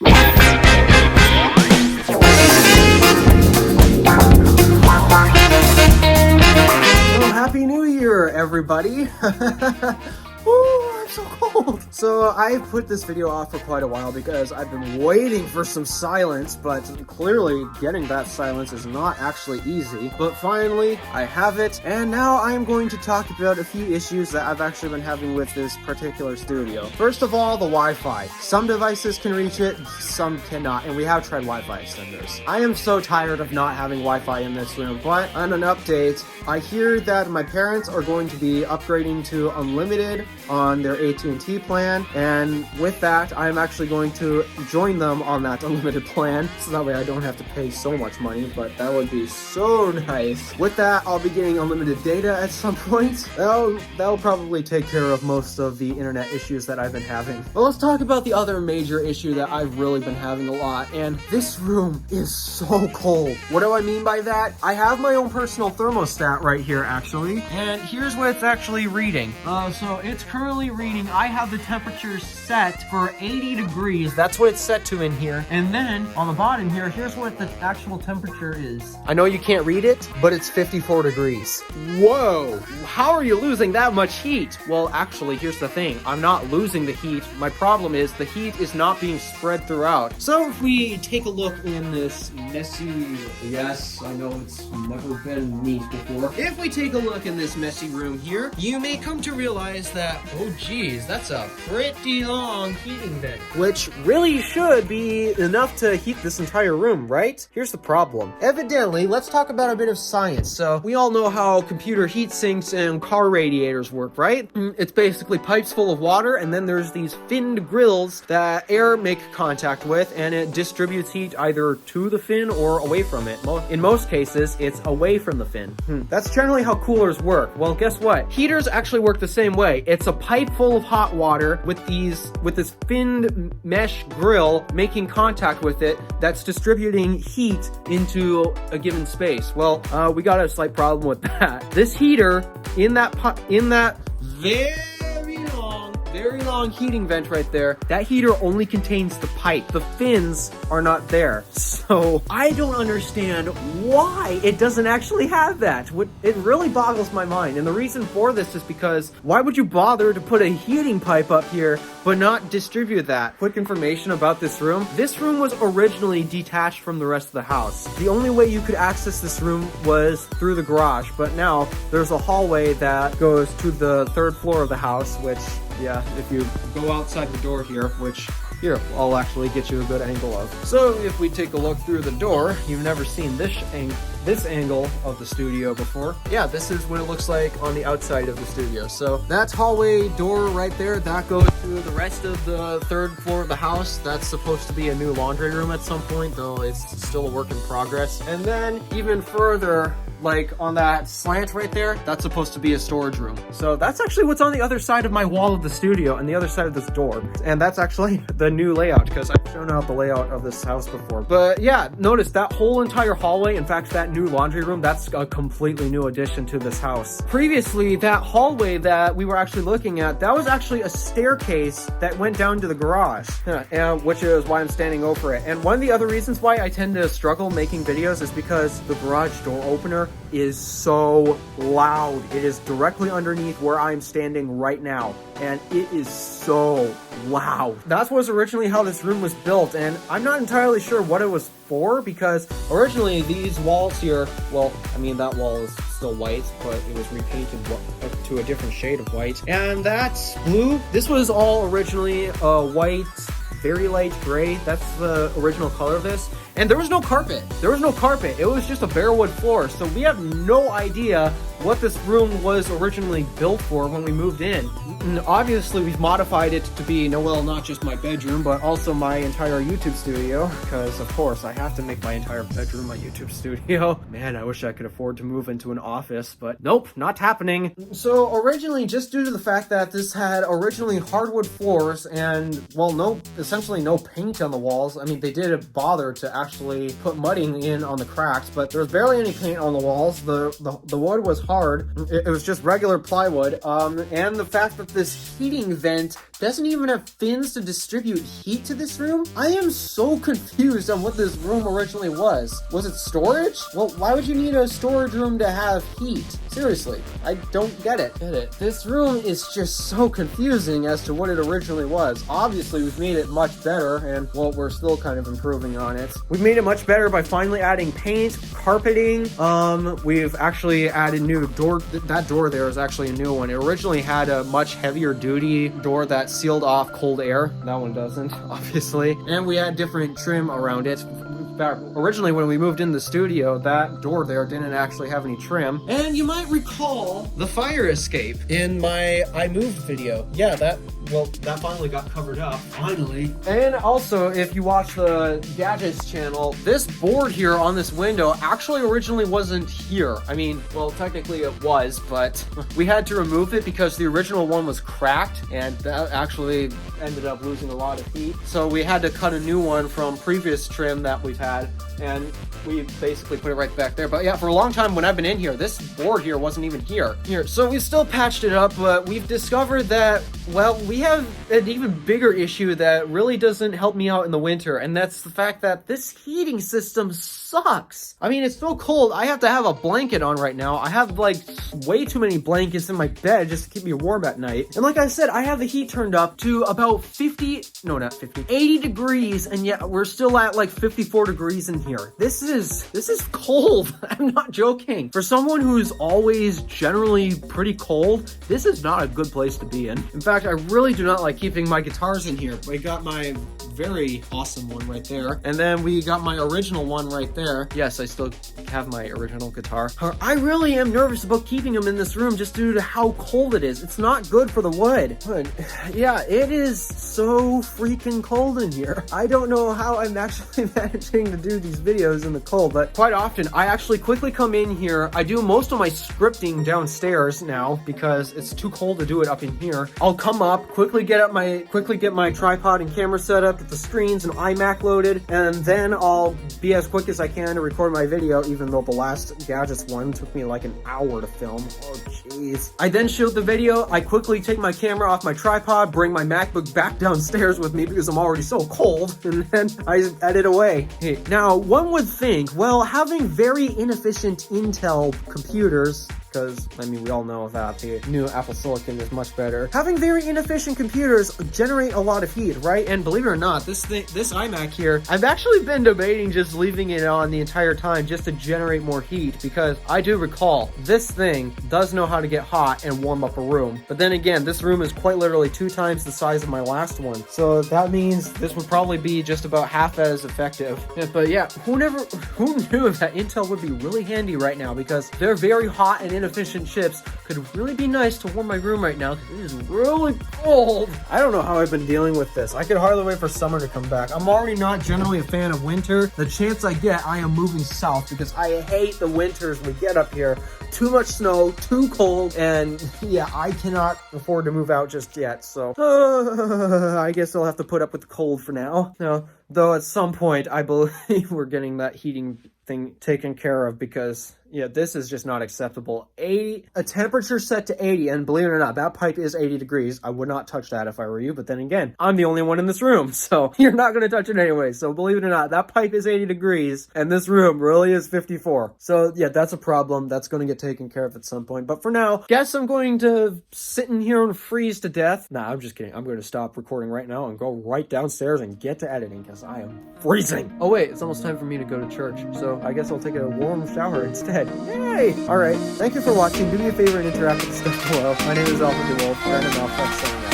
Well, Happy New Year, everybody! Ooh, I'm so cold! So I put this video off for quite a while because I've been waiting for some silence, but clearly getting that silence is not actually easy. But finally, I have it, and now I'm going to talk about a few issues that I've actually been having with this particular studio. First of all, the Wi-Fi. Some devices can reach it, some cannot, and we have tried Wi-Fi extenders. I am so tired of not having Wi-Fi in this room, but on an update, I hear that my parents are going to be upgrading to unlimited on their AT&T plan, and with that, I'm actually going to join them on that unlimited plan, so that way I don't have to pay so much money, but that would be so nice. With that, I'll be getting unlimited data at some point. That'll probably take care of most of the internet issues that I've been having. But let's talk about the other major issue that I've really been having a lot, and this room is so cold. What do I mean by that? I have my own personal thermostat right here, actually, and here's what it's actually reading. So it's currently reading, I have the temperature set for 80 degrees. That's what it's set to in here. And then on the bottom here, here's what the actual temperature is. I know you can't read it, but it's 54 degrees. Whoa, how are you losing that much heat? Well, actually, here's the thing. I'm not losing the heat. My problem is the heat is not being spread throughout. So if we take a look in this messy, yes, I know it's never been neat before. If we take a look in this messy room here, you may come to realize that, oh geez, that's a pretty long heating vent. Which really should be enough to heat this entire room, right? Here's the problem. Evidently, let's talk about a bit of science. So we all know how computer heat sinks and car radiators work, right? It's basically pipes full of water, and then there's these finned grills that air make contact with, and it distributes heat either to the fin or away from it. In most cases, it's away from the fin. That's generally how coolers work. Well, guess what? Heaters actually work the same way. It's a pipe full of hot water with this finned mesh grill making contact with it that's distributing heat into a given space. Well, we got a slight problem with that. This heater in that very long heating vent right there, that heater only contains the pipe. The fins are not there. So I don't understand why it doesn't actually have that. It really boggles my mind. And the reason for this is because why would you bother to put a heating pipe up here but not distribute that? Quick information about this room. This room was originally detached from the rest of the house. The only way you could access this room was through the garage, but now there's a hallway that goes to the third floor of the house, which, yeah, if you go outside the door here, which here, I'll actually get you a good angle of. So if we take a look through the door, you've never seen this angle of the studio before. Yeah, this is what it looks like on the outside of the studio. So that hallway door right there, that goes to the rest of the third floor of the house. That's supposed to be a new laundry room at some point, though it's still a work in progress. And then even further, like on that slant right there, that's supposed to be a storage room. So that's actually what's on the other side of my wall of the studio and the other side of this door. And that's actually the new layout, because I've shown out the layout of this house before. But yeah, notice that whole entire hallway, in fact, that new laundry room, that's a completely new addition to this house. Previously, that hallway that we were actually looking at, that was actually a staircase that went down to the garage, which is why I'm standing over it. And one of the other reasons why I tend to struggle making videos is because the garage door opener is so loud. It is directly underneath where I'm standing right now, and it is so loud. That was originally how this room was built, and I'm not entirely sure what it was for, because originally these walls here, well, I mean, that wall is still white, but it was repainted to a different shade of white, and that's blue. This was all originally white, very light gray. That's the original color of this. And there was no carpet. There was no carpet. It was just a bare wood floor. So we have no idea what this room was originally built for when we moved in. And obviously, we've modified it to be, well, not just my bedroom, but also my entire YouTube studio. Because, of course, I have to make my entire bedroom my YouTube studio. Man, I wish I could afford to move into an office, but nope, not happening. So originally, just due to the fact that this had originally hardwood floors and, well, essentially no paint on the walls. I mean, they did bother to actually put mudding in on the cracks, but there was barely any paint on the walls. The wood was hard. It was just regular plywood. And the fact that this heating vent doesn't even have fins to distribute heat to this room? I am so confused on what this room originally was. Was it storage? Well, why would you need a storage room to have heat? Seriously, I don't get it. This room is just so confusing as to what it originally was. Obviously, we've made it much better, and, well, we're still kind of improving on it. We've made it much better by finally adding paint, carpeting. We've actually added new door. That door there is actually a new one. It originally had a much heavier duty door that sealed off cold air. That one doesn't, obviously. And we had different trim around it. In fact, originally when we moved in the studio, that door there didn't actually have any trim. And you might recall the fire escape in my I Moved video. Yeah, that finally got covered up. Finally. And also, if you watch the Gadgets channel, this board here on this window actually originally wasn't here. I mean, well, technically it was, but we had to remove it because the original one was cracked, and that actually ended up losing a lot of heat. So we had to cut a new one from previous trim that we've had, and we basically put it right back there. But yeah, for a long time when I've been in here, this board here wasn't even here. So we still patched it up, but we've discovered that, well, we have an even bigger issue that really doesn't help me out in the winter, and that's the fact that this heating system sucks. I mean, it's so cold, I have to have a blanket on right now. I have, like, way too many blankets in my bed just to keep me warm at night. And like I said, I have the heat turned up to about 80 degrees, and yet we're still at, like, 54 degrees in here. This is cold. I'm not joking. For someone who's always generally pretty cold, this is not a good place to be in. In fact, I really do not like keeping my guitars in here. I got my very awesome one right there, and then we got my original one right there. Yes, I still have my original guitar. I really am nervous about keeping them in this room just due to how cold it is. It's not good for the wood. But yeah, it is so freaking cold in here. I don't know how I'm actually managing to do these videos in the cold, but quite often I actually quickly come in here. I do most of my scripting downstairs now because it's too cold to do it up in here. I'll come up, quickly get my tripod and camera set up, get the screens and iMac loaded, and then I'll be as quick as I can to record my video, even though the last Gadgets one took me like an hour to film. Oh jeez. I then shoot the video, I quickly take my camera off my tripod, bring my MacBook back downstairs with me because I'm already so cold, and then I edit away. Hey, now one would think, well, having very inefficient Intel computers, because, I mean, we all know that the new Apple Silicon is much better. Having very inefficient computers generate a lot of heat, right? And believe it or not, this iMac here, I've actually been debating just leaving it on the entire time just to generate more heat, because I do recall this thing does know how to get hot and warm up a room. But then again, this room is quite literally 2 times the size of my last one. So that means this would probably be just about half as effective. Yeah, but yeah, who knew that Intel would be really handy right now, because they're very hot and inefficient chips could really be nice to warm my room right now because it is really cold. I don't know how I've been dealing with this. I could hardly wait for summer to come back. I'm already not generally a fan of winter. The chance I get, I am moving south because I hate the winters we get up here. Too much snow, too cold, and yeah, I cannot afford to move out just yet, so I guess I'll have to put up with the cold for now. Though at some point, I believe we're getting that heating thing taken care of, because yeah, this is just not acceptable. A temperature set to 80, and believe it or not, that pipe is 80 degrees. I would not touch that if I were you, but then again, I'm the only one in this room, so you're not going to touch it anyway. So believe it or not, that pipe is 80 degrees, and this room really is 54. So yeah, that's a problem. That's going to get taken care of at some point. But for now, guess I'm going to sit in here and freeze to death. Nah, I'm just kidding. I'm going to stop recording right now and go right downstairs and get to editing, because I am freezing. Oh wait, it's almost time for me to go to church, so I guess I'll take a warm shower instead. Yay! Alright, thank you for watching. Do me a favor and interact with the stuff below. My name is Alfred DeWolf, and I'm Alfred.